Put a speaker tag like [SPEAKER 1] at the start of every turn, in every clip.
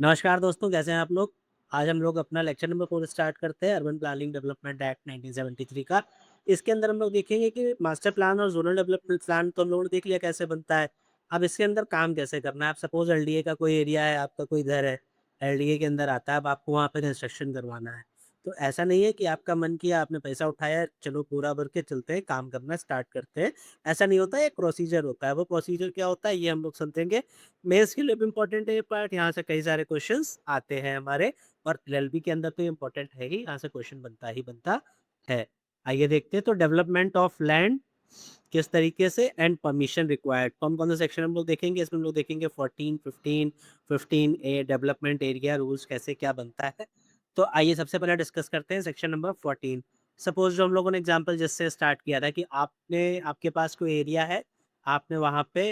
[SPEAKER 1] नमस्कार दोस्तों, कैसे हैं आप लोग? आज हम लोग अपना लेक्चर नंबर 4 स्टार्ट करते हैं अर्बन प्लानिंग डेवलपमेंट एक्ट 1973 का। इसके अंदर हम लोग देखेंगे कि मास्टर प्लान और ज़ोनल डेवलपमेंट प्लान तो हम लोगों ने देख लिया कैसे बनता है। अब इसके अंदर काम कैसे करना है? आप सपोज़ एलडीए का कोई एरिया है, आपका कोई घर है, एलडीए के अंदर आता है, अब आपको वहाँ पे कंस्ट्रक्शन करवाना है। तो ऐसा नहीं है कि आपका मन किया, आपने पैसा उठाया, चलो पूरा भर के चलते हैं, काम करना स्टार्ट करते हैं। ऐसा नहीं होता है, एक प्रोसीजर होता है। वो प्रोसीजर क्या होता है, ये हम लोग समझेंगे। मेंस के लिए भी इम्पोर्टेंट है ये पार्ट, यहाँ से कई सारे क्वेश्चंस आते हैं हमारे और एलएलबी के अंदर तो ये इम्पोर्टेंट है ही, यहाँ से क्वेश्चन बनता ही बनता है। आइए देखते हैं तो डेवलपमेंट ऑफ लैंड किस तरीके से एंड परमिशन रिक्वायर्ड कौन-कौन से सेक्शन हम लोग देखेंगे, इसमें हम लोग देखेंगे 14, 15, 15A डेवलपमेंट एरिया रूल्स कैसे क्या बनता है। तो आइए सबसे पहले डिस्कस करते हैं सेक्शन नंबर 14। सपोज़ जो हम लोगों ने एग्ज़ाम्पल जिससे स्टार्ट किया था कि आपके पास कोई एरिया है, आपने वहाँ पे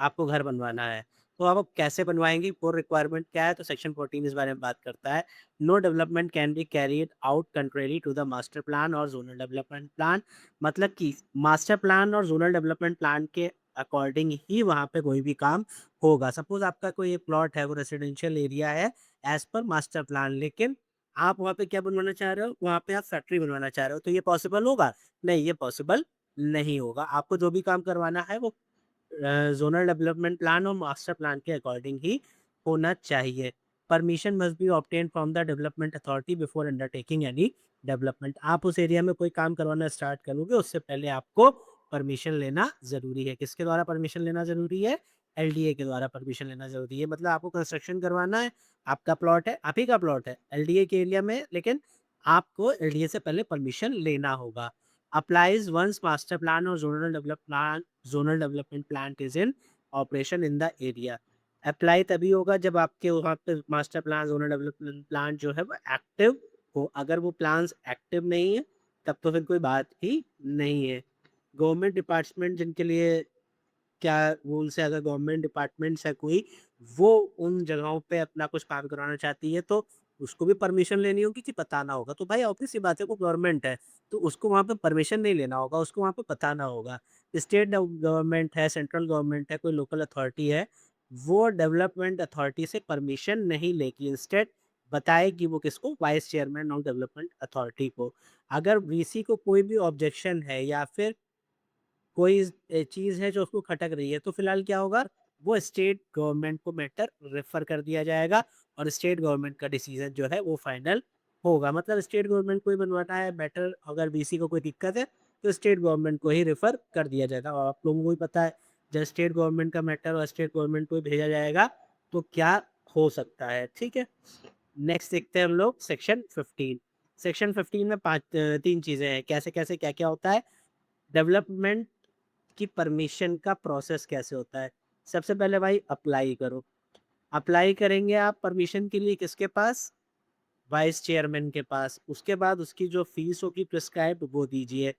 [SPEAKER 1] आपको घर बनवाना है। तो आप कैसे बनवाएँगे, कोर रिक्वायरमेंट क्या है? तो सेक्शन 14 इस बारे में बात करता है। No development can be carried out contrary to the master plan और ज़ोनल डेवलपमेंट प्लान। मतलब कि मास्टर प्लान और ज़ोनल डेवलपमेंट प्लान के अकॉर्डिंग ही वहाँ पे कोई भी काम होगा। सपोज़ आपका कोई एक प्लॉट है, वो रेज़िडेंशियल एरिया है एज़ पर मास्टर प्लान, लेकिन आप वहाँ पे क्या बनवाना चाह रहे हो? वहाँ पे आप फैक्ट्री बनवाना चाह रहे हो, तो ये पॉसिबल होगा? नहीं, ये पॉसिबल नहीं होगा। आपको जो भी काम करवाना है वो ज़ोनल डेवलपमेंट प्लान और मास्टर प्लान के अकॉर्डिंग ही होना चाहिए। Permission must be obtained from the development authority before undertaking any development. आप उस एरिया में कोई काम करवाना स्टार्ट करोगे, उससे पहले आपको परमिशन लेना ज़रूरी है। किसके द्वारा परमिशन लेना ज़रूरी है? एलडीए के द्वारा परमिशन लेना ज़रूरी है। मतलब आपको कंस्ट्रक्शन करवाना है, आपका प्लॉट है, आप ही का प्लॉट है, एलडीए के एरिया में, लेकिन आपको एलडीए से पहले परमिशन लेना होगा। अप्लाइज़ वन्स मास्टर प्लान और zonal development plan is in operation in the area. Apply तभी होगा जब आपके वहाँ पे master plan, zonal development plan जो है वो एक्टिव हो। अगर वो प्लान्स एक्टिव नहीं है, तब तो फिर कोई बात ही नहीं है। गवर्नमेंट डिपार्टमेंट जिनके लिए क्या रूल्स है, अगर गवर्नमेंट डिपार्टमेंट्स है कोई, वो उन जगहों पे अपना कुछ काम करवाना चाहती है, तो उसको भी परमिशन लेनी होगी कि बताना होगा। तो भाई ऑब्वियस सी बात है, वो गवर्नमेंट है, तो उसको वहाँ पे परमिशन नहीं लेना होगा, उसको वहाँ पे बताना होगा। स्टेट गवर्नमेंट है, सेंट्रल गवर्नमेंट है, कोई लोकल अथॉरिटी है, वो डेवलपमेंट अथॉरिटी से परमिशन नहीं लेगी, इंस्टेड बताएगी वो किसको? Vice chairman of development authority को। अगर वीसी को कोई भी ऑब्जेक्शन है या फिर कोई चीज़ है जो उसको खटक रही है, तो फिलहाल क्या होगा? वो स्टेट गवर्नमेंट को मैटर रेफ़र कर दिया जाएगा और स्टेट गवर्नमेंट का डिसीज़न जो है वो फाइनल होगा। मतलब स्टेट गवर्नमेंट को ही बनवाना है मैटर, अगर बीसी को कोई दिक्कत है, तो स्टेट गवर्नमेंट को ही रेफ़र कर दिया जाएगा और आप लोगों को भी पता है, जब स्टेट गवर्नमेंट का मैटर और स्टेट गवर्नमेंट को ही भेजा जाएगा, तो क्या हो सकता है, ठीक है? नेक्स्ट देखते हैं हम लोग सेक्शन 15। सेक्शन 15 में 3 चीज़ें हैं, कैसे-कैसे, क्या-क्या होता है? डेवलपमेंट की परमिशन का प्रोसेस कैसे होता है? सबसे पहले भाई अप्लाई करो। अप्लाई करेंगे आप परमिशन के लिए किसके पास? वाइस चेयरमैन के पास। उसके बाद उसकी जो फीस होगी प्रिस्क्राइब्ड वो दीजिए।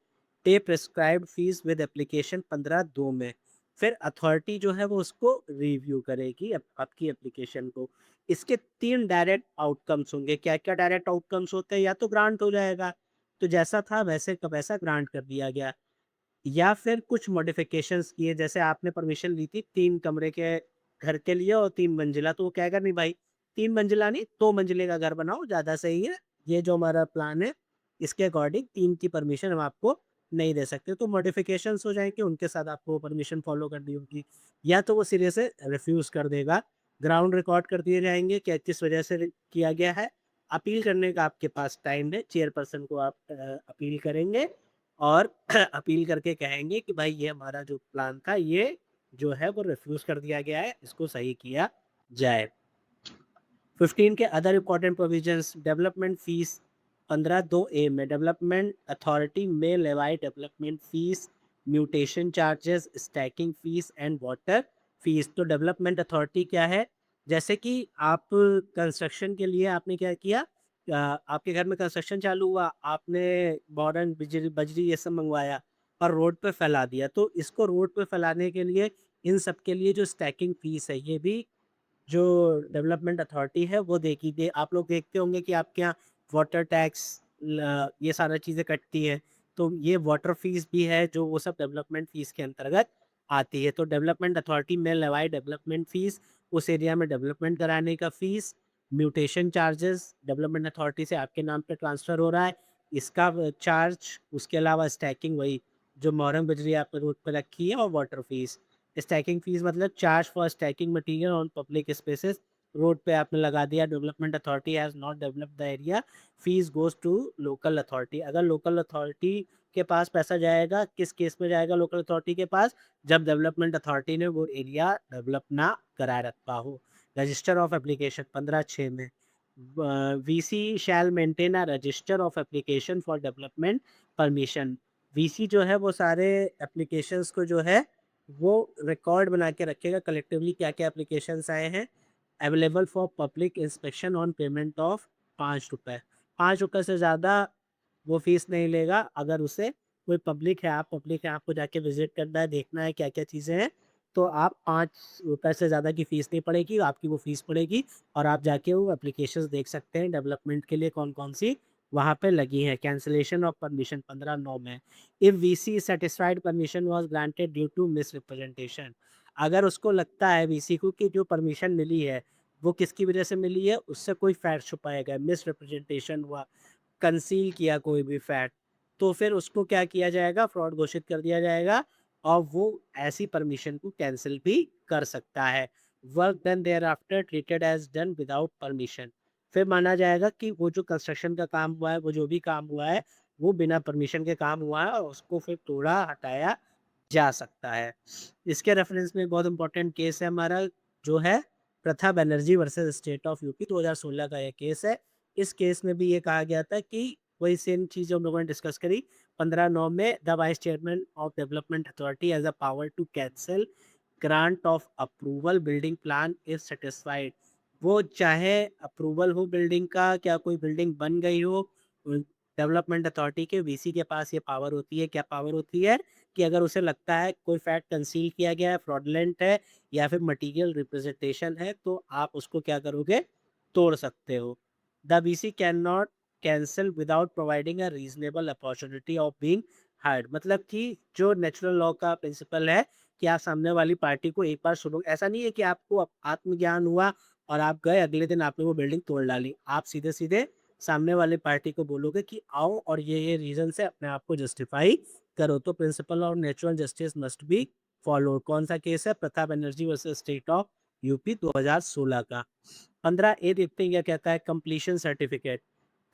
[SPEAKER 1] पे प्रिस्क्राइब्ड फीस विद एप्लीकेशन 15(2) में। फिर अथॉरिटी जो है वो उसको रिव्यू करेगी आपकी एप्लीकेशन को। इसके 3 डायरेक्ट आउटकम्स होंगे। क्या-क्या डायरेक्ट आउटकम्स होते हैं? या तो ग्रांट हो जाएगा, तो जैसा था वैसे का वैसा ग्रांट कर दिया गया। या फिर कुछ मॉडिफ़िकेशंस किए, जैसे आपने परमिशन ली थी 3 कमरे के घर के लिए और 3 मंजिला, तो वो कहेगा नहीं भाई 3 मंजिला नहीं 2 मंजिले का घर बनाओ ज़्यादा सही है। ये जो हमारा प्लान है इसके अकॉर्डिंग 3 की परमिशन हम आपको नहीं दे सकते। तो मॉडिफ़िकेशंस हो जाएँगे, उनके साथ आपको परमिशन फ़ॉलो करनी होगी। या तो वो सिरे से रिफ्यूज़ कर देगा। ग्राउंड रिकॉर्ड कर दिए जाएँगे कि किस वजह से किया गया है। अपील करने का आपके पास टाइम है, चेयरपर्सन को आप अपील करेंगे और अपील करके कहेंगे कि भाई ये हमारा जो प्लान था ये जो है वो रिफ्यूज़ कर दिया गया है, इसको सही किया जाए। 15 के other important provisions, development fees 15(2)(a) में डेवलपमेंट अथॉरिटी में levy development fees, mutation charges, stacking fees and water fees. तो डेवलपमेंट अथॉरिटी क्या है? जैसे कि आप कंस्ट्रक्शन के लिए आपने क्या किया, आपके घर में कंस्ट्रक्शन चालू हुआ, आपने बोरन बिजरी बजरी ये सब मंगवाया और रोड पे फैला दिया, तो इसको रोड पे फैलाने के लिए इन सब के लिए जो स्टैकिंग फीस है, ये भी जो डेवलपमेंट अथॉरिटी है वो देगी। दे आप लोग देखते होंगे कि आपके यहाँ वाटर टैक्स ये सारी चीज़ें कटती हैं, तो ये वाटर फीस भी है जो वो सब डेवलपमेंट फीस के अंतर्गत आती है। तो डेवलपमेंट अथॉरिटी में लेवाई डेवलपमेंट फीस उस एरिया में डेवलपमेंट कराने का fees, mutation charges development authority से आपके नाम पे ट्रांसफ़र हो रहा है, इसका चार्ज, उसके अलावा स्टैकिंग वही जो मोहरंग बजरी आपने रोड पे रखी है और वाटर फीस। स्टैकिंग फीस मतलब charge for stacking material on public spaces, road पे आपने लगा दिया, development authority has not developed the area, fees goes to local authority. अगर लोकल अथॉरिटी के पास पैसा जाएगा, किस केस में जाएगा लोकल अथॉरिटी के पास? जब डेवलपमेंट अथॉरिटी ने वो एरिया डेवलप ना करा रखा हो। रजिस्टर ऑफ एप्लीकेशन 15(6) में VC shall maintain a register of application for development permission. VC जो है वो सारे एप्लीकेशंस को जो है वो रिकॉर्ड बना के रखेगा कलेक्टिवली क्या-क्या एप्लीकेशंस आए हैं। Available for public inspection on payment of ₹5। ₹5 से ज़्यादा वो फ़ीस नहीं लेगा। अगर उसे कोई पब्लिक है, आपको जाके विज़िट करना है, देखना है क्या-क्या चीज़ें हैं, तो आप ₹5 से ज़्यादा की फ़ीस नहीं पड़ेगी, आपकी वो फ़ीस पड़ेगी और आप जाके वो एप्लीकेशंस देख सकते हैं डेवलपमेंट के लिए कौन-कौन सी वहाँ पे लगी हैं। कैंसलेशन ऑफ परमिशन 15(9) में, if VC satisfied permission was granted due to misrepresentation. अगर उसको लगता है वीसी को कि जो परमिशन मिली है, वो किसकी वजह से मिली है, उससे कोई फैक्ट छुपाया गया, मिसरिप्रेजेंटेशन हुआ, कंसील किया कोई भी फैक्ट, तो फिर उसको क्या किया जाएगा, फ्रॉड घोषित कर दिया जाएगा और वो ऐसी परमिशन को कैंसल भी कर सकता है। Work done thereafter treated as done without permission. फिर माना जाएगा कि वो जो कंस्ट्रक्शन का काम हुआ है, वो जो भी काम हुआ है, वो बिना परमिशन के काम हुआ है और उसको फिर तोड़ा, हटाया जा सकता है। इसके रेफरेंस में एक बहुत इम्पोर्टेंट केस है हमारा, जो है प्रथा Banerjee versus state of UP, 2016 का ये केस है। इस केस में भी ये कहा गया था कि वही सेम चीज़ जो हम लोगों ने डिस्कस करी, 15(9) में the vice chairman of development authority has a power to cancel grant of approval building plan if satisfied. वो चाहे अप्रूवल हो बिल्डिंग का, क्या कोई बिल्डिंग बन गई हो, डेवलपमेंट अथॉरिटी के वीसी के पास ये पावर होती है। क्या पावर होती है? कि अगर उसे लगता है कोई फैक्ट कंसील किया गया है, फ्रॉडलेंट है या फिर मटीरियल रिप्रेजेंटेशन है, तो आप उसको क्या करोगे? तोड़ सकते हो। The VC can not cancel without providing a reasonable opportunity of being heard. मतलब कि जो नेचुरल लॉ का प्रिंसिपल है कि आप सामने वाली पार्टी को एक बार सुनो। ऐसा नहीं है कि आपको आत्मज्ञान हुआ और आप गए, अगले दिन आपने वो बिल्डिंग तोड़ डाली। आप सीधे-सीधे सामने वाली पार्टी को बोलोगे कि आओ और ये रीज़न से अपने आप को जस्टिफाई करो। तो principle of natural justice must be followed. कौन सा केस है? Pratap Banerjee versus state of UP 2016 का। 15 ए देखते हैं क्या कहता है, कंप्लीशन सर्टिफिकेट।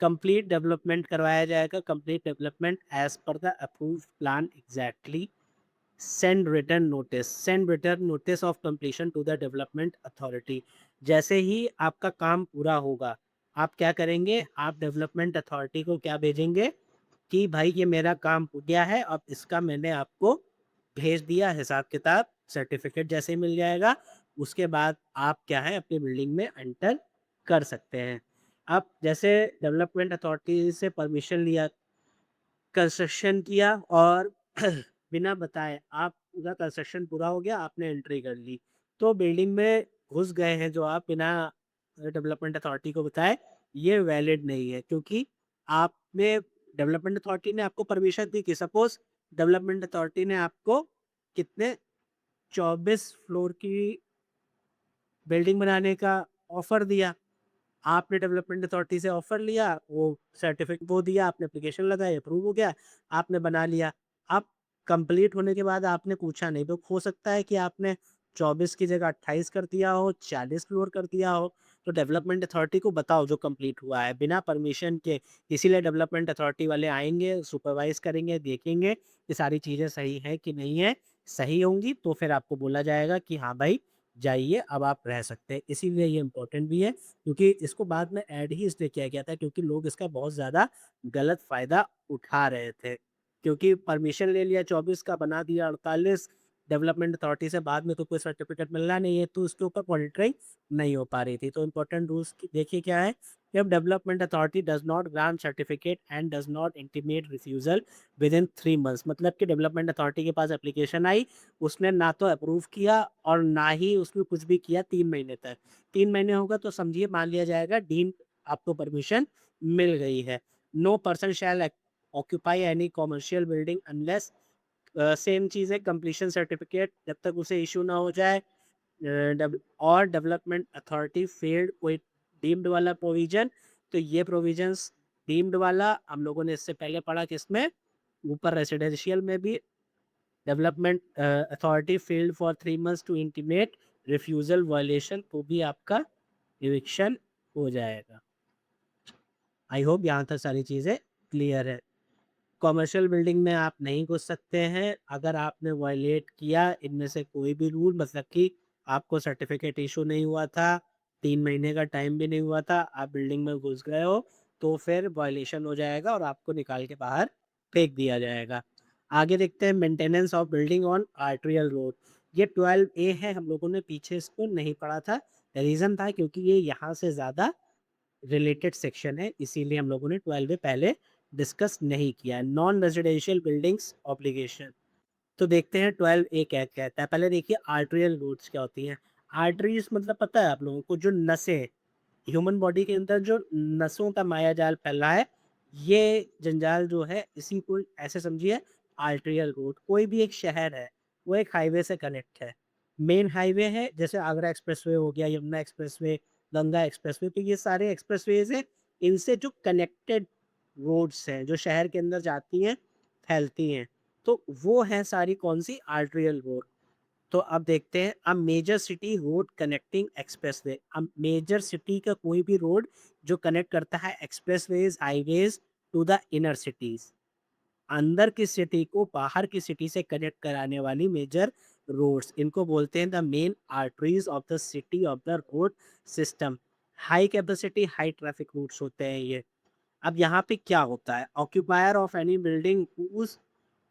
[SPEAKER 1] कंप्लीट डेवलपमेंट करवाया जाएगा, complete development as per the approved plan exactly. Send return notice of completion to the development authority. जैसे ही आपका काम पूरा होगा, आप क्या करेंगे? आप डेवलपमेंट अथॉरिटी को क्या भेजेंगे कि भाई ये मेरा काम हो गया है, अब इसका मैंने आपको भेज दिया हिसाब किताब, सर्टिफिकेट जैसे ही मिल जाएगा, उसके बाद आप क्या है अपनी बिल्डिंग में एंटर कर सकते हैं। अब जैसे डेवलपमेंट अथॉरिटी से परमिशन लिया, कंस्ट्रक्शन किया और बिना बताए आपका कंस्ट्रक्शन पूरा हो गया, आपने एंट्री कर ली, तो बिल्डिंग में घुस गए हैं जो आप बिना डेवलपमेंट अथॉरिटी को बताए, ये वैलिड नहीं है, क्योंकि आपने डेवलपमेंट अथॉरिटी ने आपको परमिशन दी कि सपोज डेवलपमेंट अथॉरिटी ने आपको कितने 24 फ्लोर की बिल्डिंग बनाने का ऑफर दिया। आपने डेवलपमेंट अथॉरिटी से ऑफर लिया, वो सर्टिफिकेट वो दिया, आपने एप्लीकेशन लगाई, अप्रूव हो गया, आपने बना लिया। अब कंप्लीट होने के बाद आपने पूछा नहीं, तो हो सकता है कि आपने 24 की जगह 28 कर दिया हो, 40 फ्लोर कर दिया हो, तो डेवलपमेंट अथॉरिटी को बताओ जो कंप्लीट हुआ है बिना परमिशन के। इसीलिए डेवलपमेंट अथॉरिटी वाले आएँगे, सुपरवाइज़ करेंगे, देखेंगे कि सारी चीज़ें सही हैं कि नहीं है। सही होंगी तो फिर आपको बोला जाएगा कि हाँ भाई, जाइए अब आप रह सकते हैं। इसीलिए ये इम्पोर्टेंट भी है, क्योंकि इसको बाद में ऐड ही इसलिए किया गया था क्योंकि लोग इसका बहुत ज़्यादा गलत फ़ायदा उठा रहे थे। क्योंकि परमिशन ले लिया 24 का, बना दिया 48, डेवलपमेंट अथॉरिटी से बाद में तो कोई सर्टिफ़िकेट मिलना नहीं है, तो उसके ऊपर मॉनिटरिंग नहीं हो पा रही थी। तो इम्पोर्टेंट रूल्स देखिए क्या है, जब development authority does not grant certificate and does not intimate refusal within 3 months. मतलब कि डेवलपमेंट अथॉरिटी के पास एप्लीकेशन आई, उसने ना तो अप्रूव किया और ना ही उसमें कुछ भी किया 3 महीने तक। 3 महीने होगा तो समझिए मान लिया जाएगा डीम्ड आपको परमिशन मिल गई है। No person shall occupy any commercial building unless same चीज़ है, कंप्लीशन सर्टिफिकेट जब तक उसे इश्यू ना हो जाए, और डेवलपमेंट अथॉरिटी फेल्ड कोई डीम्ड वाला प्रोविजन, तो ये प्रोविजंस डीम्ड वाला हम लोगों ने इससे पहले पढ़ा किसमें, ऊपर रेसिडेंशियल में भी development authority failed for 3 months to intimate refusal violation, तो भी आपका इविक्शन हो जाएगा। आई होप यहाँ तक सारी चीज़ें क्लियर है। कॉमर्शियल बिल्डिंग में आप नहीं घुस सकते हैं अगर आपने वायलेट किया इनमें से कोई भी रूल, मतलब कि आपको सर्टिफिकेट इशू नहीं हुआ था, 3 महीने का टाइम भी नहीं हुआ था, आप बिल्डिंग में घुस गए हो, तो फिर वायलेशन हो जाएगा और आपको निकाल के बाहर फेंक दिया जाएगा। आगे देखते हैं maintenance of building on arterial road. ये 12A है, हम लोगों ने पीछे इसको नहीं पढ़ा था। रीज़न था क्योंकि ये यहाँ से ज़्यादा रिलेटेड सेक्शन है, इसीलिए हम लोगों ने 12 पहले डिस्कस नहीं किया है। नॉन रेजिडेंशियल बिल्डिंग्स ऑब्लिगेशन, तो देखते हैं 12A क्या कहता है। पहले देखिए आर्टेरियल रूट्स क्या होती हैं। आर्टरीज मतलब पता है आप लोगों को, जो नसें ह्यूमन बॉडी के अंदर जो नसों का माया जाल फैला है, ये जंजाल जो है इसी को ऐसे समझिए आर्टेरियल रूट। कोई भी एक शहर है वो एक हाईवे से कनेक्ट है, मेन हाईवे है, जैसे आगरा एक्सप्रेसवे हो गया, यमुना एक्सप्रेसवे, गंगा एक्सप्रेसवे, तो ये सारे एक्सप्रेसवेज हैं। इनसे जो कनेक्टेड रोड्स हैं जो शहर के अंदर जाती हैं, फैलती हैं, तो वो है सारी कौन सी, आर्टेरियल रोड। तो अब देखते हैं, अब major city road connecting expressway. अब मेजर सिटी का कोई भी रोड जो कनेक्ट करता है expressways, highways to the inner cities, अंदर की सिटी को बाहर की सिटी से कनेक्ट कराने वाली मेजर रोड्स, इनको बोलते हैं the main arteries of the city of the road system. High capacity high traffic routes होते हैं ये। अब यहाँ पे क्या होता है, occupier of any building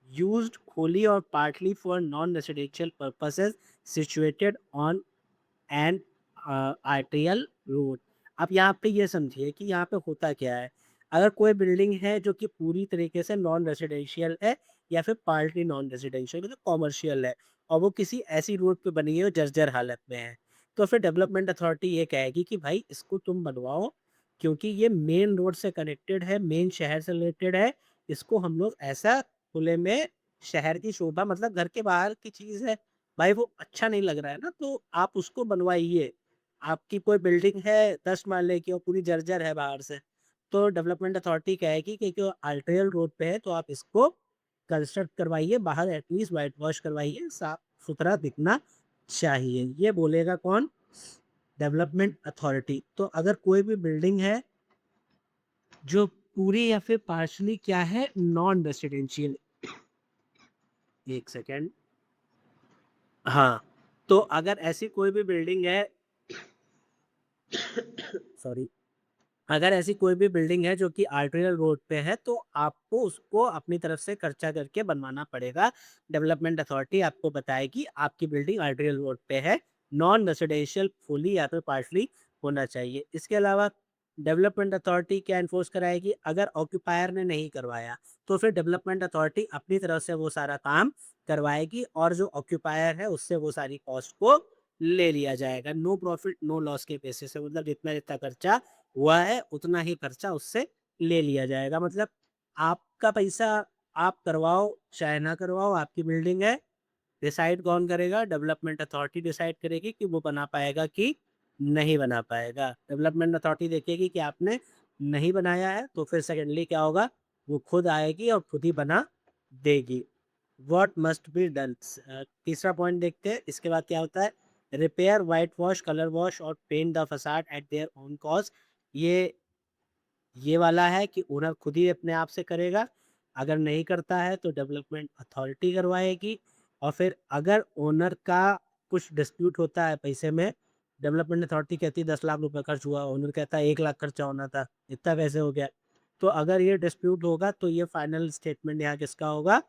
[SPEAKER 1] used wholly or partly for non-residential purposes situated on an arterial road। अब यहाँ पे ये समझिए कि यहाँ पे होता क्या है। अगर कोई बिल्डिंग है जो कि पूरी तरीके से नॉन रेजिडेंशियल है या फिर पार्टली नॉन रेजिडेंशियल मतलब कॉमर्शियल है, और वो किसी ऐसी रोड पे बनी है जो जर्जर हालत में है, तो फिर डेवलपमेंट अथॉरिटी ये कहेगी कि भाई इसको तुम बनवाओ, क्योंकि ये मेन रोड से कनेक्टेड है, मेन शहर से रिलेटेड है, इसको हम लोग ऐसा खुले में, शहर की शोभा मतलब घर के बाहर की चीज़ है, भाई वो अच्छा नहीं लग रहा है ना, तो आप उसको बनवाइए। आपकी कोई बिल्डिंग है 10 माले की और पूरी जर्जर है बाहर से, तो डेवलपमेंट अथॉरिटी कहेगी कि क्यों आर्टेरियल रोड पे है तो आप इसको कंस्ट्रक्ट करवाइए, बाहर एटलीस्ट वाइट वॉश करवाइए, साफ सुथरा दिखना चाहिए। ये बोलेगा कौन, डेवलपमेंट अथॉरिटी। तो अगर कोई भी बिल्डिंग है जो पूरी या फिर पार्शली क्या है, नॉन रेसिडेंशियल, एक सेकेंड, हाँ, तो अगर ऐसी कोई भी बिल्डिंग है सॉरी, अगर ऐसी कोई भी बिल्डिंग है जो कि आर्टेरियल रोड पे है, तो आपको उसको अपनी तरफ से खर्चा करके बनवाना पड़ेगा। डेवलपमेंट अथॉरिटी आपको बताएगी आपकी बिल्डिंग आर्टेरियल रोड पे है, नॉन रेसिडेंशियल फुली या फिर पार्टली होना चाहिए। इसके अलावा डेवलपमेंट अथॉरिटी क्या इन्फोर्स कराएगी, अगर ऑक्यूपायर ने नहीं करवाया तो फिर डेवलपमेंट अथॉरिटी अपनी तरफ से वो सारा काम करवाएगी, और जो ऑक्यूपायर है उससे वो सारी कॉस्ट को ले लिया जाएगा, नो प्रॉफिट नो लॉस के बेसिस से, मतलब जितना जितना खर्चा हुआ है उतना ही खर्चा उससे ले लिया जाएगा। मतलब आपका पैसा आप करवाओ चाहे ना करवाओ, आपकी बिल्डिंग है, डिसाइड कौन करेगा, डेवलपमेंट अथॉरिटी डिसाइड करेगी कि वो बना पाएगा कि नहीं बना पाएगा। डेवलपमेंट अथॉरिटी देखेगी कि आपने नहीं बनाया है, तो फिर सेकेंडली क्या होगा, वो खुद आएगी और खुद ही बना देगी। व्हाट मस्ट बी डन, तीसरा पॉइंट देखते हैं, इसके बाद क्या होता है, repair white wash colour wash और paint the facade at their own cost. ये वाला है कि ओनर खुद ही अपने आप से करेगा, अगर नहीं करता है तो डेवलपमेंट अथॉरिटी करवाएगी, और फिर अगर ओनर का कुछ डिस्प्यूट होता है पैसे में, डेवलपमेंट अथॉरिटी कहती है 10 लाख रुपए खर्च हुआ, ओनर कहता है 1 लाख खर्चा होना था, इतना कैसे हो गया, तो अगर ये डिस्प्यूट होगा तो ये फाइनल स्टेटमेंट यहाँ किसका होगा,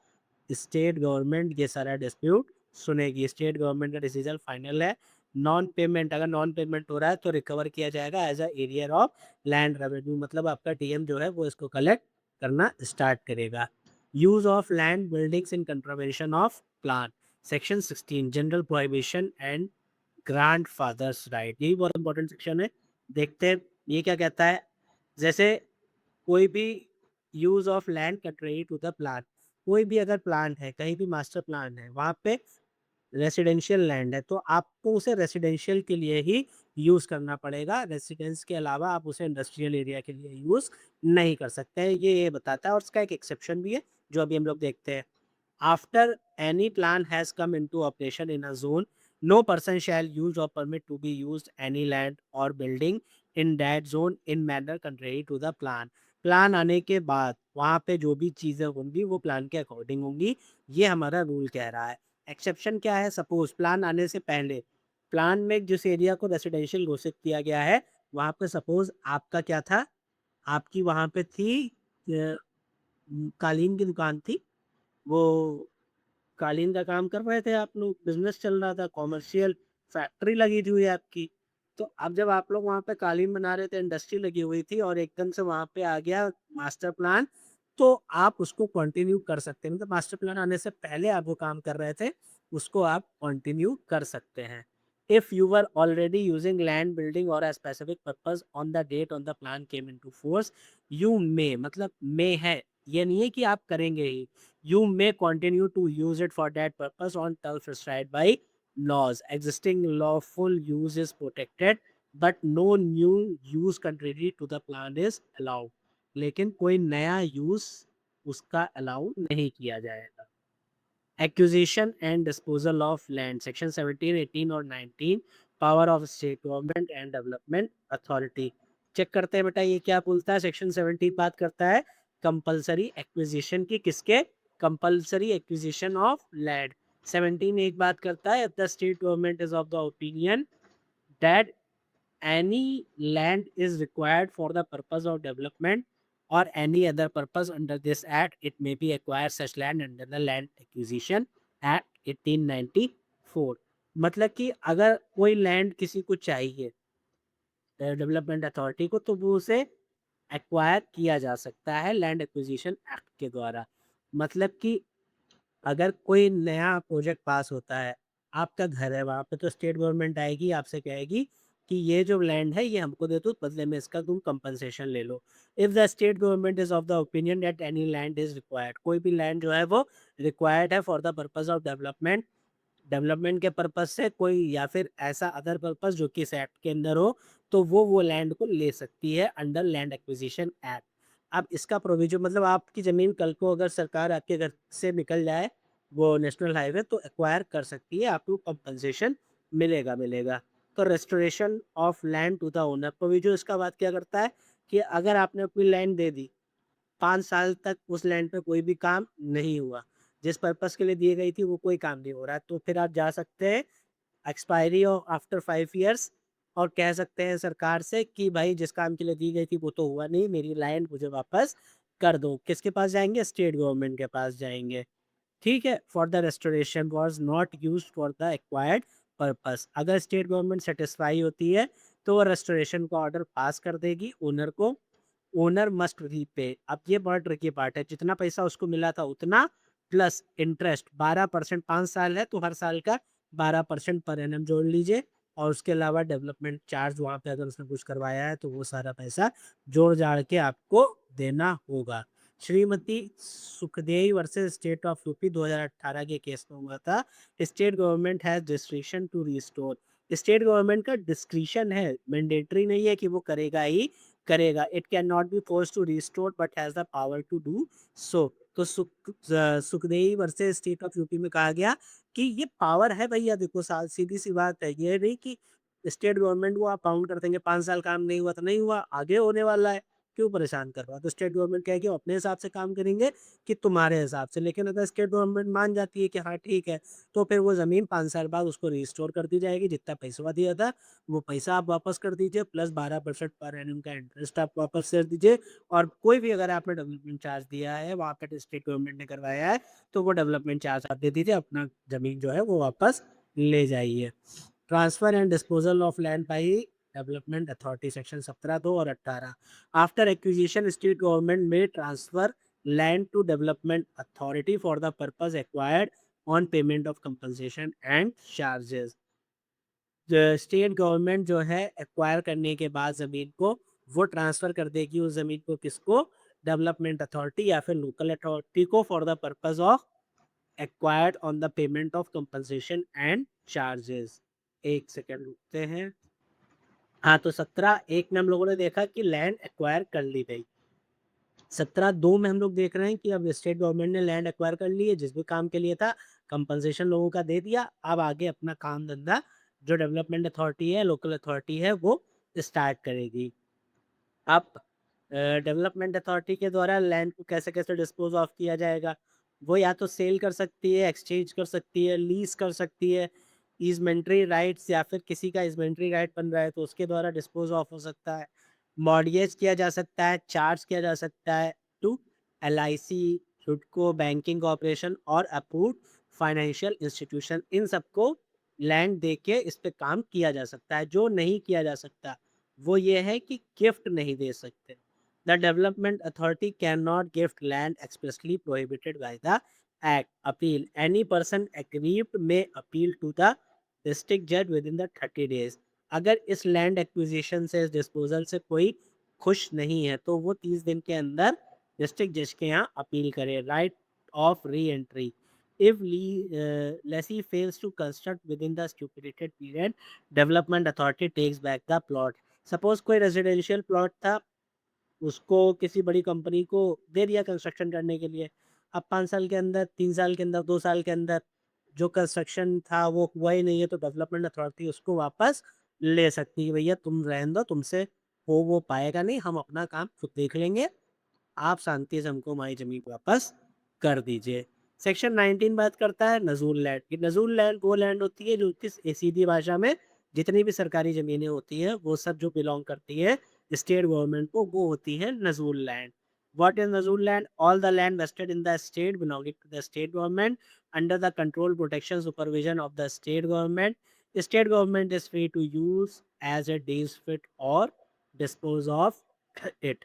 [SPEAKER 1] स्टेट गवर्नमेंट ये सारा डिस्प्यूट सुनेगी, स्टेट गवर्नमेंट का डिसीजन फाइनल है। नॉन पेमेंट, अगर नॉन पेमेंट हो रहा है तो रिकवर किया जाएगा as a arrear of land revenue, मतलब आपका टीएम जो है वो इसको कलेक्ट करना स्टार्ट करेगा। Use of land buildings in contravention of plan, section 16 general prohibition and grandfather's right, यही बहुत इंपॉर्टेंट सेक्शन है। देखते हैं ये क्या कहता है। जैसे कोई भी use of land contrary to the plan, कोई भी अगर प्लान है, कहीं भी मास्टर प्लान है, वहाँ पे रेसिडेंशियल लैंड है, तो आपको उसे रेसिडेंशियल के लिए ही यूज़ करना पड़ेगा, रेसिडेंस के अलावा आप उसे इंडस्ट्रियल एरिया के लिए यूज़ नहीं कर सकते हैं, ये बताता है। और उसका एक एक्सेप्शन भी है, जो अभी हम लोग देखते हैं। After any plan has come into operation in a zone, no person shall use or permit to be used any land or building in that zone in manner contrary to the plan. Plan आने के बाद वहाँ पे जो भी चीज़ें होंगी वो प्लान के अकॉर्डिंग होंगी, ये हमारा रूल कह रहा है। एक्सेप्शन क्या है? सपोज प्लान आने से पहले प्लान में जिस एरिया को रेसिडेंशियल घोषित किया गया है, वहाँ पे सपोज आपका क्या था, आपकी वहाँ पे थी कालीन की दुकान थी, वो कालीन का काम कर रहे थे आप लोग, बिज़नेस चल रहा था, कॉमर्शियल फैक्ट्री लगी थी हुई है आपकी। तो अब जब आप लोग वहाँ पे कालीन बना रहे थे, इंडस्ट्री लगी हुई थी और एकदम से वहाँ पे आ गया मास्टर प्लान, तो आप उसको कंटिन्यू कर सकते हैं। मतलब मास्टर प्लान आने से पहले आप वो काम कर रहे थे, उसको आप कंटिन्यू कर सकते हैं। If you were already using land, building और a specific purpose on the date on the plan came into force, you may मतलब मे है, ये नहीं है कि आप करेंगे ही। You may continue to use it for that purpose on turf prescribed by laws. Existing lawful use is protected, but no new use contrary to the plan is allowed. लेकिन कोई नया यूज उसका अलाउ नहीं किया जाएगा। Acquisition and disposal of land section 17, 18 और 19, power of state government and development authority. Check करते हैं बेटा ये क्या बोलता है। सेक्शन 17 बात करता है कंपलसरी एक्विजिशन की, किसके? Compulsory acquisition of land. 17 एक बात करता है, the state government is of the opinion that any land is required for the purpose of development or any other purpose under this act, it may be acquire such land under the Land Acquisition Act 1894। मतलब कि अगर कोई land किसी को चाहिए development authority को, तो वो उसे एक्वायर किया जा सकता है लैंड एक्विजिशन एक्ट के द्वारा। मतलब कि अगर कोई नया प्रोजेक्ट पास होता है, आपका घर है वहाँ पे, तो स्टेट गवर्नमेंट आएगी आपसे कहेगी कि ये जो लैंड है ये हमको दे दो, बदले में इसका तुम कंपनसेशन ले लो। If the state government is of the opinion that any land is required, कोई भी लैंड जो है वो रिक्वायर्ड है for the purpose of development, development के पर्पज से कोई, या फिर ऐसा अदर पर्पज जो कि इस एक्ट के अंदर हो, तो वो लैंड को ले सकती है अंडर लैंड एक्विजिशन एक्ट। अब इसका प्रोविजन मतलब आपकी ज़मीन कल को अगर सरकार आपके घर से निकल जाए वो नेशनल हाईवे, तो एक्वायर कर सकती है, आपको कंपनसेशन मिलेगा मिलेगा। तो restoration of land to the owner provision इसका बात क्या करता है कि अगर आपने अपनी लैंड दे दी, 5 साल तक उस लैंड पे कोई भी काम नहीं हुआ, जिस पर्पज़ के लिए दी गई थी वो कोई काम नहीं हो रहा है, तो फिर आप जा सकते हैं एक्सपायरी ऑफ आफ्टर 5 इयर्स और कह सकते हैं सरकार से कि भाई जिस काम के लिए दी गई थी वो तो हुआ नहीं, मेरी लैंड मुझे वापस कर दो। किसके पास जाएँगे? स्टेट गवर्नमेंट के पास जाएँगे। ठीक है, for the restoration was not used for the acquired purpose. अगर स्टेट गवर्नमेंट सेटिस्फाई होती है तो वो रेस्टोरेशन का ऑर्डर पास कर देगी ओनर को। ओनर मस्ट रीपे, अब ये बड़ा ट्रिकी पार्ट है, जितना पैसा उसको मिला था उतना प्लस इंटरेस्ट 12%, 5 साल है तो हर साल का 12% पर एनम जोड़ लीजिए, और उसके अलावा डेवलपमेंट चार्ज वहाँ पे अगर उसने कुछ करवाया है तो वो सारा पैसा जोड़ जाड़ के आपको देना होगा। Shrimati Sukhdei versus state of UP 2018 के केस में हुआ था। State government has discretion to restore, state government का डिस्क्रिशन है, मैंडेटरी नहीं है कि वो करेगा ही करेगा। It can not be force to restore but has the power to do so. तो Sukhdei versus state of UP में कहा गया कि ये पावर है भैया, देखो साल सीधी सी बात है, ये नहीं कि स्टेट गवर्नमेंट को आप बाउंड कर देंगे, 5 साल काम नहीं हुआ तो नहीं हुआ, आगे होने वाला है, क्यों परेशान कर रहा है। तो स्टेट गवर्नमेंट कहेगी अपने हिसाब से काम करेंगे कि तुम्हारे हिसाब से। लेकिन अगर स्टेट गवर्नमेंट मान जाती है कि हाँ ठीक है, तो फिर वो ज़मीन 5 साल बाद उसको रिस्टोर कर दी जाएगी, जितना पैसा दिया था वो पैसा आप वापस कर दीजिए, प्लस 12% पर एनम का इंटरेस्ट आप वापस कर दीजिए। और कोई भी अगर आपने डेवलपमेंट चार्ज दिया है वहाँ पे स्टेट गवर्नमेंट ने करवाया है, तो वो डेवलपमेंट चार्ज आप दे दीजिए, अपना ज़मीन जो है वो वापस ले जाइए। Transfer and disposal of land by development authority section 17, 2 और 18। आफ्टर एक्विजिशन स्टेट गवर्नमेंट में transfer land to development authority for the purpose acquired on payment of compensation and charges. State government जो है एक्वायर करने के बाद ज़मीन को वो ट्रांसफ़र कर देगी उस ज़मीन को, किसको? डेवलपमेंट अथॉरिटी या फिर लोकल अथॉरिटी को, for the purpose of acquired on the payment of compensation and charges. एक सेकेंड रुकते हैं। हाँ, तो 17(1) में हम लोगों ने देखा कि लैंड एक्वायर कर ली गई। 17(2) में हम लोग देख रहे हैं कि अब स्टेट गवर्नमेंट ने लैंड एक्वायर कर ली है, जिस भी काम के लिए था कंपनसेशन लोगों का दे दिया। अब आगे अपना काम धंधा जो डेवलपमेंट अथॉरिटी है, लोकल अथॉरिटी है, वो स्टार्ट करेगी। अब डेवलपमेंट अथॉरिटी के द्वारा लैंड को कैसे कैसे डिस्पोज ऑफ किया जाएगा, वो या तो सेल कर सकती है, एक्सचेंज कर सकती है, लीज कर सकती है, ईजमेंट्री राइट्स या फिर किसी का ईजमेंट्री राइट बन रहा है तो उसके द्वारा डिस्पोज ऑफ हो सकता है, मॉर्गेज किया जा सकता है, चार्ज किया जा सकता है to LIC, Hudco, banking corporation और अप्रूव्ड फाइनेंशियल इंस्टीट्यूशन। इन सबको लैंड दे के इस पे काम किया जा सकता है। जो नहीं किया जा सकता वो ये है कि गिफ्ट नहीं दे सकते। The development authority can not gift land expressly prohibited by the act. Appeal, any person aggrieved में अपील टू द डिस्ट्रिक्ट जज विद इन द 30 days। अगर इस लैंड एक्विजिशन से, इस डिस्पोजल से कोई खुश नहीं है तो वो 30 दिन के अंदर डिस्ट्रिक्ट जज के यहाँ अपील करे। Right of re entry, if lessee fails to construct within the stipulated period, development authority takes back the plot। Suppose कोई रेजिडेंशियल प्लॉट था, उसको किसी बड़ी कंपनी को दे दिया कंस्ट्रक्शन करने के लिए। अब 5 साल के अंदर, 3 साल के अंदर, 2 साल के अंदर जो कंस्ट्रक्शन था वो हुआ ही नहीं है, तो डेवलपमेंट अथॉरिटी उसको वापस ले सकती है। भैया तुम रहने दो, तुमसे हो वो पाएगा नहीं, हम अपना काम खुद देख लेंगे, आप शांति से हमको हमारी ज़मीन वापस कर दीजिए। सेक्शन 19 बात करता है नज़ूल लैंड की। नज़ूल लैंड वो लैंड होती है जो किस सीधी भाषा में जितनी भी सरकारी ज़मीनें होती हैं वो सब जो बिलोंग करती है स्टेट गवर्नमेंट को, वो होती है nazul land. What is nazul land? All the land vested in the state belonging to the state government under the control protection supervision of the state government. State government is free to use as a deems fit और dispose of it.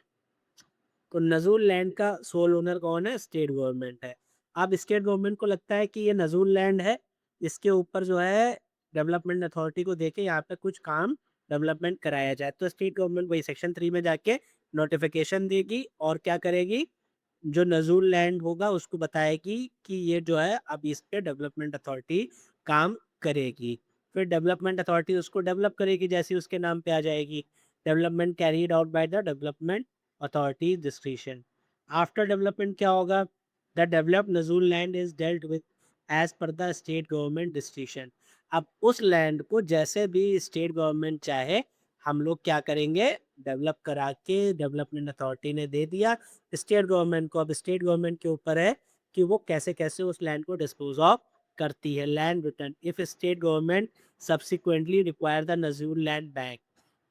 [SPEAKER 1] तो nazul land का sole owner कौन है? State government है। अब state government को लगता है कि ये नज़ूल लैंड है, इसके ऊपर जो है डेवलपमेंट अथॉरिटी को देके यहाँ पे कुछ काम डेवलपमेंट कराया जाए, तो स्टेट गवर्नमेंट वही सेक्शन 3 में जाके नोटिफिकेशन देगी और क्या करेगी, जो नज़ूल लैंड होगा उसको बताएगी कि ये जो है अब इस पे डेवलपमेंट अथॉरिटी काम करेगी। फिर डेवलपमेंट अथॉरिटी उसको डेवलप करेगी, जैसे उसके नाम पे आ जाएगी, development carried out by the development authority discretion. After development क्या होगा? The developed nazul land is dealt with as per the state government discretion. अब उस लैंड को जैसे भी स्टेट गवर्नमेंट चाहे हम लोग क्या करेंगे, डेवलप करा के डेवलपमेंट अथॉरिटी ने दे दिया स्टेट गवर्नमेंट को। अब स्टेट गवर्नमेंट के ऊपर है कि वो कैसे कैसे उस लैंड को डिस्पोज ऑफ करती है। Land return, if state government subsequently require the nazul land back.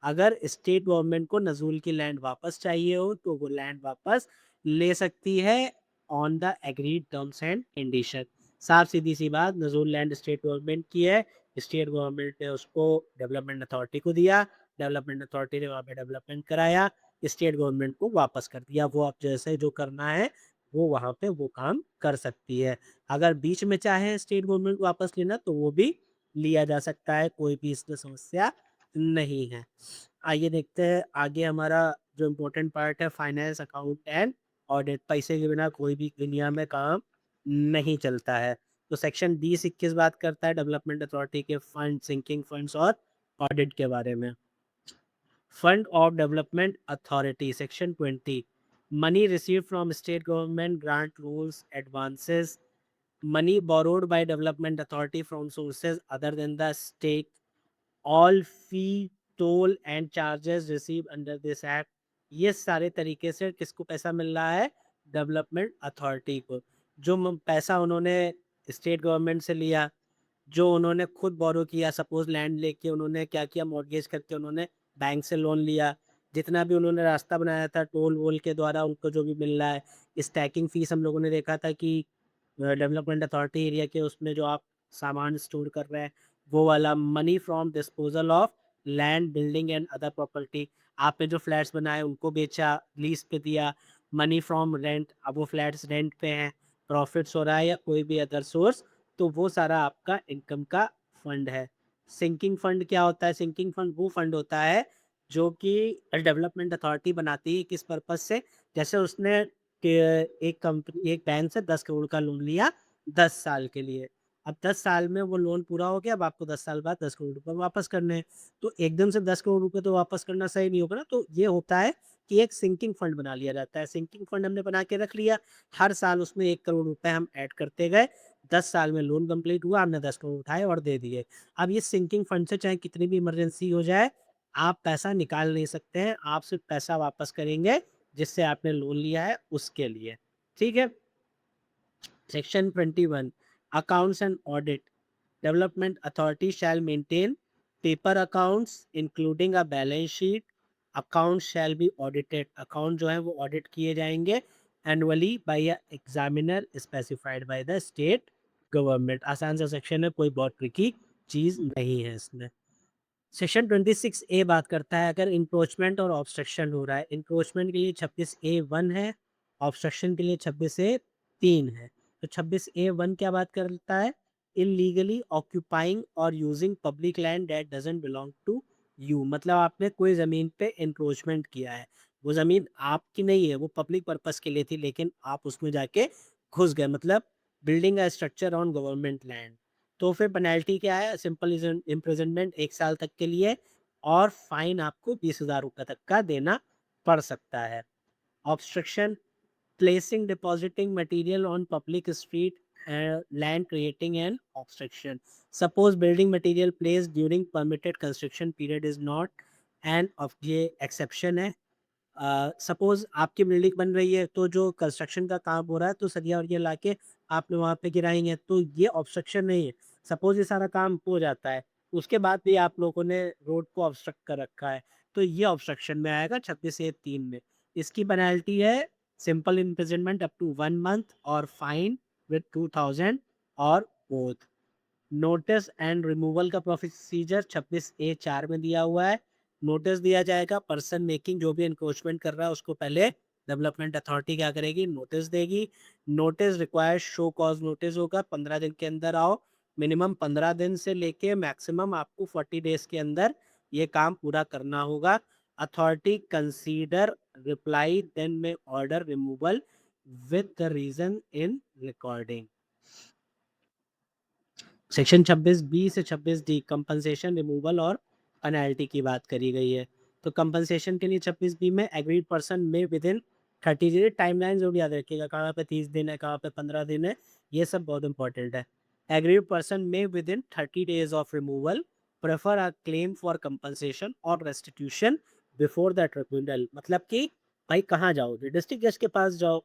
[SPEAKER 1] अगर स्टेट गवर्नमेंट को नज़ूल की लैंड वापस चाहिए हो तो वो लैंड वापस ले सकती है on the agreed terms and condition. साफ सीधी सी बात, नज़ूल लैंड स्टेट गवर्नमेंट की है, स्टेट गवर्नमेंट ने उसको डेवलपमेंट अथॉरिटी को दिया, डेवलपमेंट अथॉरिटी ने वहाँ पे डेवलपमेंट कराया, स्टेट गवर्नमेंट को वापस कर दिया। वो अब जैसे जो करना है वो वहाँ पे वो काम कर सकती है। अगर बीच में चाहे स्टेट गवर्नमेंट वापस लेना तो वो भी लिया जा सकता है, कोई भी इसमें समस्या नहीं है। आइए देखते हैं आगे हमारा जो इम्पोर्टेंट पार्ट है, फाइनेंस अकाउंट एंड ऑडिट। पैसे के बिना कोई भी दुनिया में काम नहीं चलता है। तो सेक्शन 20-21 बात करता है डेवलपमेंट अथॉरिटी के फंड, सिंकिंग फंड्स और ऑडिट के बारे में। Fund of development authority, section 20, money receive from state government, grant, rules, advances, money borrowed by development authority from sources other than the state, all fee, toll and charges received under this act। ये सारे तरीके से किसको पैसा मिल रहा है? Development authority को। जो पैसा उन्होंने स्टेट गवर्नमेंट से लिया, जो उन्होंने खुद बोरो किया, सपोज लैंड लेके उन्होंने क्या किया, मॉर्गेज करके उन्होंने बैंक से लोन लिया, जितना भी उन्होंने रास्ता बनाया था टोल वोल के द्वारा उनको जो भी मिल रहा है, स्टैकिंग फीस हम लोगों ने देखा था कि डेवलपमेंट अथॉरिटी एरिया के उसमें जो आप सामान स्टोर कर रहे हैं वो वाला, money from disposal of land, building and other property, आपने जो फ्लैट्स बनाए उनको बेचा, लीज पे दिया, मनी फ्रॉम रेंट, अब वो फ्लैट्स रेंट पे हैं, प्रॉफिट्स हो रहा है या कोई भी अदर सोर्स, तो वो सारा आपका इनकम का फंड है। सिंकिंग फंड क्या होता है? सिंकिंग फंड वो फंड होता है जो कि डेवलपमेंट अथॉरिटी बनाती है, किस पर्पज से? जैसे उसने कि एक कंपनी, एक बैंक से 10 करोड़ का लोन लिया 10 साल के लिए। अब 10 साल में वो लोन पूरा हो गया, अब आपको 10 साल बाद 10 करोड़ रुपए वापस करने हैं। तो एकदम से 10 करोड़ रुपए तो वापस करना सही नहीं होगा ना, तो ये होता है कि एक सिंकिंग फंड बना लिया जाता है। सिंकिंग फंड हमने बना के रख लिया, हर साल उसमें 1 करोड़ रुपए हम ऐड करते गए, 10 साल में लोन कंप्लीट हुआ, हमने 10 करोड़ उठाए और दे दिए। अब ये सिंकिंग फंड से चाहे कितनी भी इमरजेंसी हो जाए, आप पैसा निकाल नहीं सकते हैं, आप सिर्फ पैसा वापस करेंगे जिससे आपने लोन लिया है उसके लिए। ठीक है? Section 21 Accounts and Audit Development Authority shall maintain paper accounts including a balance sheet. Accounts shall be audited. Account जो है वो audit किए जाएंगे annually by a examiner specified by the state government. आसान सा सेक्शन है, कोई बहुत ट्रिकी चीज नहीं है इसमें। सेक्शन 26 ए बात करता है अगर इंक्रोचमेंट और ऑब्स्ट्रक्शन हो रहा है। इंक्रोचमेंट के लिए 26A1 है, ऑब्स्ट्रक्शन के लिए 26A3 है। तो 26A1 क्या बात करता है? इलीगली ऑक्यूपाइंग और using public land that doesn't belong to you. मतलब आपने कोई ज़मीन पे इंक्रोचमेंट किया है, वो ज़मीन आपकी नहीं है, वो पब्लिक पर्पस के लिए थी, लेकिन आप उसमें जाके घुस गए, मतलब building a structure on government land. तो फिर पेनल्टी क्या है? सिंपल इम्प्रिजनमेंट 1 साल तक के लिए और फाइन आपको 20,000 रुपये तक का देना पड़ सकता है। Obstruction placing depositing material on public street land creating an obstruction. Suppose building material place during permitted construction period is not an of ये एक्सेप्शन है। सपोज आपकी बिल्डिंग बन रही है, तो जो कंस्ट्रक्शन का काम हो रहा है तो सरिया और ये लाके आपने वहाँ पे गिराएंगे, तो ये ऑब्स्ट्रक्शन नहीं है। सपोज ये सारा काम हो जाता है, उसके बाद भी आप लोगों ने रोड को ऑब्स्ट्रक्ट कर रखा है, तो ये ऑब्स्ट्रक्शन में आएगा 26A3 में। इसकी पेनल्टी है simple imprisonment up to 1 month और फाइन विद 2000 और बोथ। नोटिस एंड रिमूवल का प्रोसीजर 26A4 में दिया हुआ है। नोटिस दिया जाएगा, पर्सन मेकिंग जो भी एनक्रोचमेंट कर रहा है उसको पहले डेवलपमेंट अथॉरिटी क्या करेगी? नोटिस देगी। Notice required show cause notice होगा, 15 दिन के अंदर आओ। मिनिमम 15 दिन से लेके मैक्सिमम आपको 40 डेज के अंदर ये काम पूरा करना होगा। अथॉरिटी कंसीडर रिप्लाई देन में order removal with the reason in recording. Section 26B से 26D कंपनसेशन रिमूवल और पेनल्टी की बात करी गई है। तो कंपनसेशन के लिए 26B में एग्रीड पर्सन में विद इन 30 डेज, टाइमलाइन जो भी याद रखिएगा, कहाँ पे 30 दिन है, कहाँ पे 15 दिन है, ये सब बहुत इंपॉर्टेंट है। एग्रीड पर्सन में with in 30 days of removal prefer a claim for compensation और रेस्टिट्यूशन बिफोर द ट्रिब्यूनल। मतलब कि भाई कहाँ जाओगे? डिस्ट्रिक्ट जज के पास जाओ।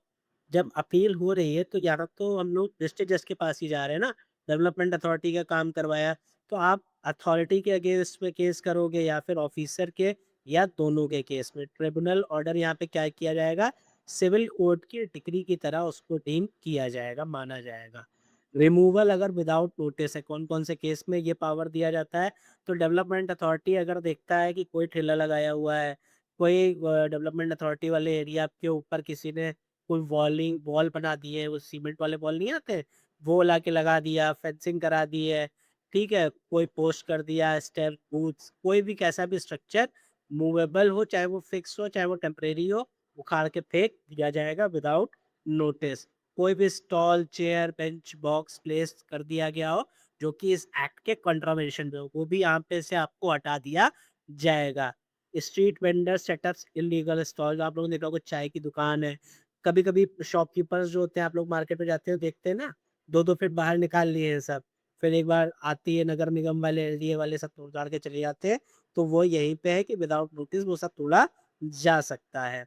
[SPEAKER 1] जब अपील हो रही है तो यहाँ तो हम लोग डिस्ट्रिक्ट जज के पास ही जा रहे हैं ना, डेवलपमेंट अथॉरिटी का काम करवाया, तो आप अथॉरिटी के अगेंस्ट में केस करोगे या फिर ऑफिसर के, या दोनों के केस में। ट्रिब्यूनल ऑर्डर यहाँ पे क्या किया जाएगा? सिविल कोर्ट की डिक्री की तरह उसको डीम किया जाएगा, माना जाएगा। रिमूवल अगर विदाउट नोटिस है, कौन कौन से केस में ये पावर दिया जाता है? तो डेवलपमेंट अथॉरिटी अगर देखता है कि कोई ठेला लगाया हुआ है, कोई डेवलपमेंट अथॉरिटी वाले एरिया के ऊपर किसी ने कोई वॉल बना दी है, वो सीमेंट वाले वॉल नहीं आते, वो ला के लगा दिया, फेंसिंग करा दी है, ठीक है, कोई पोस्ट कर दिया, स्टेप बूथ्स, कोई भी कैसा भी स्ट्रक्चर मूवेबल हो, चाहे वो फिक्स हो चाहे वो टेम्परेरी हो, उखाड़ के फेंक दिया जाएगा विदाउट नोटिस। कोई भी stall chair bench box place कर दिया गया हो जो कि इस एक्ट के कंट्रावेंशन में हो, वो भी यहाँ पे से आपको हटा दिया जाएगा। Street vendor setups illegal stall, आप लोगों ने देखा होगा, चाय की दुकान है, कभी कभी शॉपकीपर्स जो होते हैं, आप लोग मार्केट में जाते हो देखते हैं ना, 2-2 फीट बाहर निकाल लिए हैं सब, फिर एक बार आती है नगर निगम वाले, एलडीए वाले, सब तोड़ ताड़ के चले जाते हैं। तो वो यहीं पे है कि विदाउट नोटिस वो सब तोड़ा जा सकता है।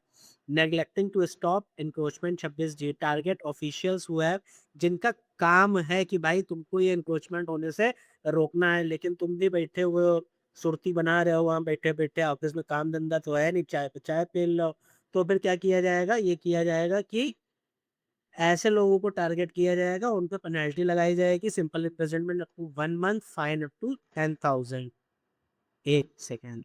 [SPEAKER 1] Neglecting to stop encroachment 26G target officials हुआ है, जिनका काम है कि भाई तुमको ये इंक्रोचमेंट होने से रोकना है, लेकिन तुम भी बैठे हुए हो, सुर्ती बना रहे हो वहाँ बैठे बैठे, ऑफिस में काम धंधा तो है नहीं, चाय पे चाय पी लो। तो फिर क्या किया जाएगा? ये किया जाएगा कि ऐसे लोगों को टारगेट किया जाएगा, उन पे पेनल्टी लगाई जाएगी, simple imprisonment up to 1 month, fine up to 10,000। एक सेकेंड,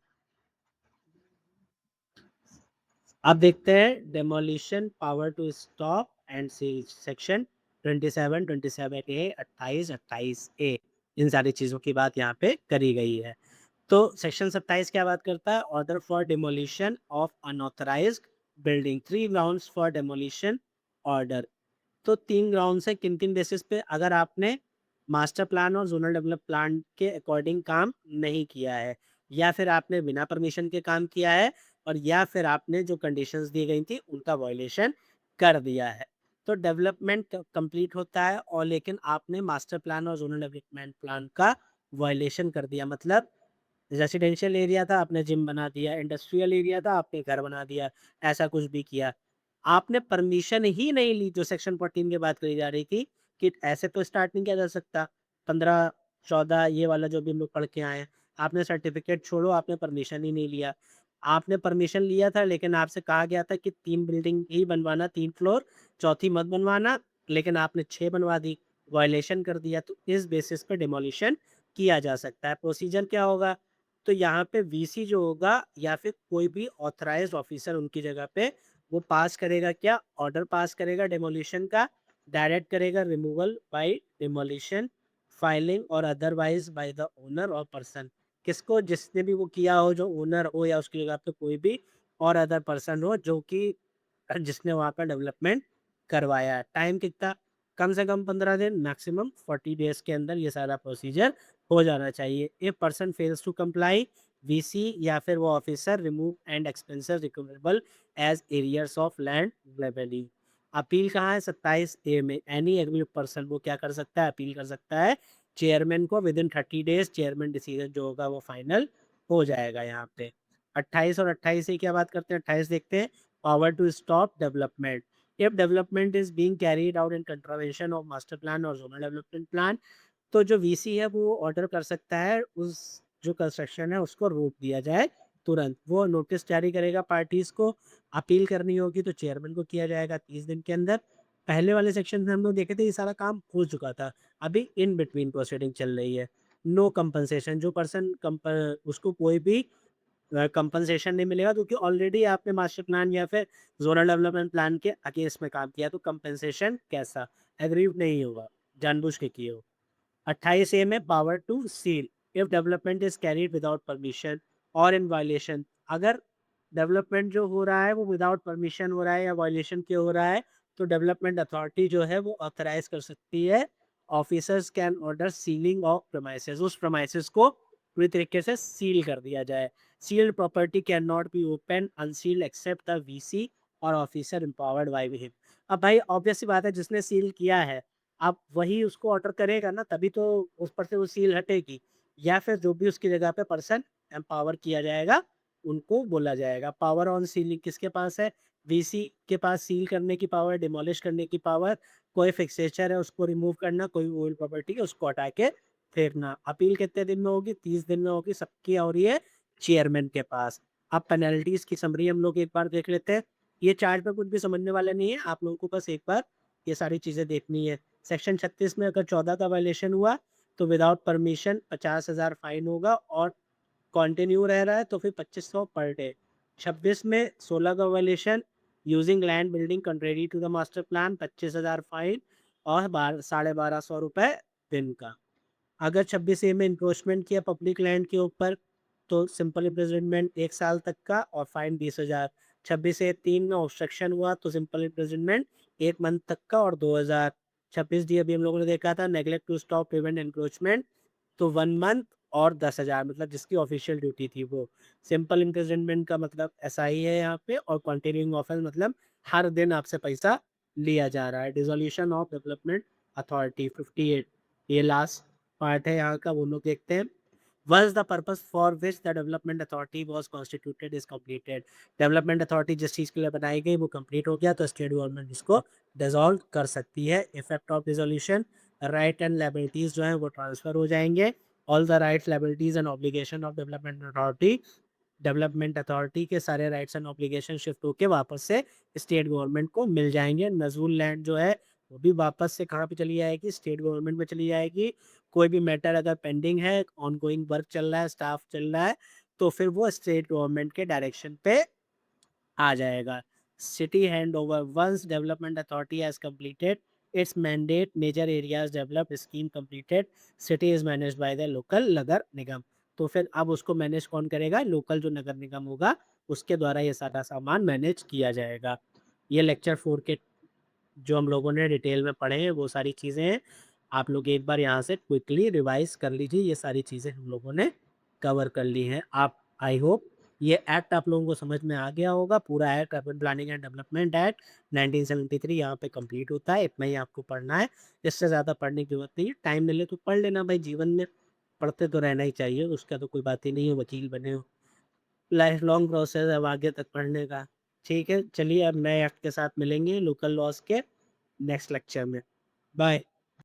[SPEAKER 1] अब देखते हैं demolition power to stop and seize section 27, 27A, 28, 28A, इन सारी चीज़ों की बात यहाँ पे करी गई है। तो सेक्शन 27 क्या बात करता है? Order for demolition of unauthorised building, 3 grounds for demolition order. तो 3 ग्राउंड्स हैं, किन-किन बेसिस पे अगर आपने मास्टर प्लान और ज़ोनल डेवलप प्लान के अकॉर्डिंग काम नहीं किया है, या फिर आपने बिना परमिशन के काम किया है, और या फिर आपने जो कंडीशंस दी गई थी उनका वायलेशन कर दिया है। तो डेवलपमेंट कंप्लीट होता है और लेकिन आपने मास्टर प्लान और ज़ोनल डेवलपमेंट प्लान का वायलेशन कर दिया, मतलब रेसिडेंशियल एरिया था आपने जिम बना दिया, इंडस्ट्रियल एरिया था आपने घर बना दिया, ऐसा कुछ भी किया। आपने परमिशन ही नहीं ली, जो सेक्शन 14 की बात करी जा रही थी कि ऐसे तो स्टार्ट नहीं किया जा सकता। 15-14 ये वाला जो भी हम लोग पढ़ के आए हैं। आपने सर्टिफिकेट छोड़ो, आपने परमिशन ही नहीं लिया। आपने परमिशन लिया था लेकिन आपसे कहा गया था कि 3 बिल्डिंग ही बनवाना, 3 फ्लोर, चौथी मत बनवाना, लेकिन आपने 6 बनवा दी, वायलेशन कर दिया, तो इस बेसिस पे डिमोलिशन किया जा सकता है। प्रोसीजर क्या होगा? तो यहाँ पे वीसी जो होगा या फिर कोई भी ऑथराइज्ड ऑफिसर उनकी जगह पे वो पास करेगा, क्या ऑर्डर पास करेगा डेमोलिशन का, डायरेक्ट करेगा रिमूवल बाय डिमोलिशन, फाइलिंग और अदरवाइज बाय द ओनर और पर्सन। किसको? जिसने भी वो किया हो, जो ओनर हो या उसकी जगह पे कोई भी और अदर पर्सन हो जो कि जिसने वहाँ पर डेवलपमेंट करवाया है। टाइम कितना? कम से कम 15 दिन, मैक्सिमम 40 डेज़ के अंदर ये सारा प्रोसीजर हो जाना चाहिए। If person fails to comply, VC या फिर वो officer remove and expenses recoverable as arrears of land levelling. Appeal कहाँ है? 27 ए में एनी एग्री पर्सन वो क्या कर सकता है? अपील कर सकता है चेयरमैन को। With in 30 days chairman decision जो होगा वो फाइनल हो जाएगा। यहाँ पे 28 और 28 से क्या बात करते हैं? 28 देखते हैं, power to stop development. If development is being carried out in contravention of master plan और जोनल डेवलपमेंट प्लान, तो जो वीसी है वो ऑर्डर कर सकता है उस जो कंस्ट्रक्शन है उसको रोक दिया जाए तुरंत। वो नोटिस जारी करेगा पार्टीज को, अपील करनी होगी तो चेयरमैन को किया जाएगा 30 दिन के अंदर। पहले वाले सेक्शन में हम लोग देखे थे ये सारा काम हो चुका था, अभी इन बिटवीन प्रोसीडिंग चल रही है। नो कंपनसेशन, जो पर्सन उसको कोई भी कंपनसेशन नहीं मिलेगा क्योंकि ऑलरेडी आपने मास्टर प्लान या फिर जोनल डेवलपमेंट प्लान के अगेंस्ट में काम किया, तो कंपनसेशन कैसा? एग्रीव नहीं होगा, जानबूझ के किए हो। 28 ए में power to seal, if development is carried without permission और इन वायलेशन। अगर डेवलपमेंट जो हो रहा है वो विदाउट परमिशन हो रहा है या वायलेशन के हो रहा है, तो डेवलपमेंट अथॉरिटी जो है वो ऑथराइज कर सकती है officers can order sealing of premises, उस प्रमाइसेस को पूरी तरीके से सील कर दिया जाए। Sealed property can not be open unsealed except the VC और ऑफिसर एम्पावर्ड बाय हिम। अब भाई ऑब्वियस सी बात है, जिसने सील किया है अब वही उसको ऑर्डर करेगा ना, तभी तो उस पर से वो सील हटेगी, या फिर जो भी उसकी जगह पे पर्सन एम्पावर किया जाएगा उनको बोला जाएगा। पावर ऑन सीलिंग किसके पास है? वीसी के पास सील करने की पावर, डिमोलिश करने की पावर, कोई फिक्सेचर है उसको रिमूव करना, कोई ओल्ड प्रॉपर्टी है उसको हटा के फेंकना। अपील कितने दिन में होगी? 30 दिन में होगी, सबकी हो रही है चेयरमैन के पास। अब पेनल्टीज की समरी हम लोग एक बार देख लेते हैं। ये चार्ट में कुछ भी समझने वाला नहीं है, आप लोगों को बस एक बार ये सारी चीज़ें देखनी है। सेक्शन 36 में अगर 14 का वायलेशन हुआ तो विदाउट परमिशन 50,000 फाइन होगा, और कंटिन्यू रह रहा है तो फिर 2500 पर डे। 26 में 16 का violation, using land building contrary to the master plan, 25,000 fine और 12,500 दिन का। अगर 26 ए में इंक्रोचमेंट किया पब्लिक लैंड के ऊपर तो सिंपल इम्प्रिजनमेंट 1 साल तक का और फाइन 20,000। 26 ए 3 में ऑब्स्ट्रक्शन हुआ तो सिंपल इम्प्रिजनमेंट 1 मंथ तक का और 2,000। 26 डी अभी हम लोगों ने देखा था, neglect to stop prevent encroachment, तो 1 मंथ और 10,000, मतलब जिसकी ऑफिशियल ड्यूटी थी वो। सिंपल इम्प्रिजनमेंट का मतलब ऐसा ही है यहाँ पे, और कंटिन्यूइंग ऑफेंस मतलब हर दिन आपसे पैसा लिया जा रहा है। डिसोल्यूशन ऑफ डेवलपमेंट अथॉरिटी 58, ये लास्ट पार्ट है यहाँ का, वो लोग देखते हैं। Once the purpose for which the development authority was constituted is completed, development authority जिस चीज़ के लिए बनाई गई वो कंप्लीट हो गया तो स्टेट गवर्नमेंट इसको डिसॉल्व कर सकती है। Effect of dissolution, right and liabilities जो है वो ट्रांसफर हो जाएंगे। All the rights, liabilities and obligation of development authority के सारे राइट्स एंड ऑब्लिगेशन शिफ्ट होके वापस से स्टेट गवर्नमेंट को मिल जाएंगे। नजूल लैंड जो है वो भी वापस से कहाँ पे चली जाएगी? स्टेट गवर्नमेंट में चली जाएगी। कोई भी मैटर अगर पेंडिंग है, ऑनगोइंग वर्क चल रहा है, स्टाफ चल रहा है, तो फिर वो स्टेट गवर्नमेंट के डायरेक्शन पे आ जाएगा। City hand over, once development authority has completed its mandate, major areas develop, scheme completed, city is managed by the local nagar nigam. तो फिर अब उसको मैनेज कौन करेगा? लोकल जो नगर निगम होगा उसके द्वारा ये सारा सामान मैनेज किया जाएगा। ये लेक्चर 4 के जो हम लोगों ने डिटेल में पढ़े हैं वो सारी चीज़ें हैं। आप लोग एक बार यहाँ से क्विकली रिवाइज़ कर लीजिए, ये सारी चीज़ें हम लोगों ने कवर कर ली हैं। आप आई होप ये एक्ट आप लोगों को समझ में आ गया होगा। पूरा act urban planning and development act 1973 यहाँ पे कंप्लीट होता है। इतना ही आपको पढ़ना है, इससे ज़्यादा पढ़ने की ज़रूरत नहीं है। टाइम मिले तो पढ़ लेना भाई, जीवन में पढ़ते तो रहना ही चाहिए, उसका तो कोई बात ही नहीं है, वकील बने हो। लाइफ लॉन्ग प्रोसेस है अब आगे तक पढ़ने का। ठीक है, चलिए अब नए एक्ट के साथ मिलेंगे लोकल लॉज़ के नेक्स्ट लेक्चर में। बाय।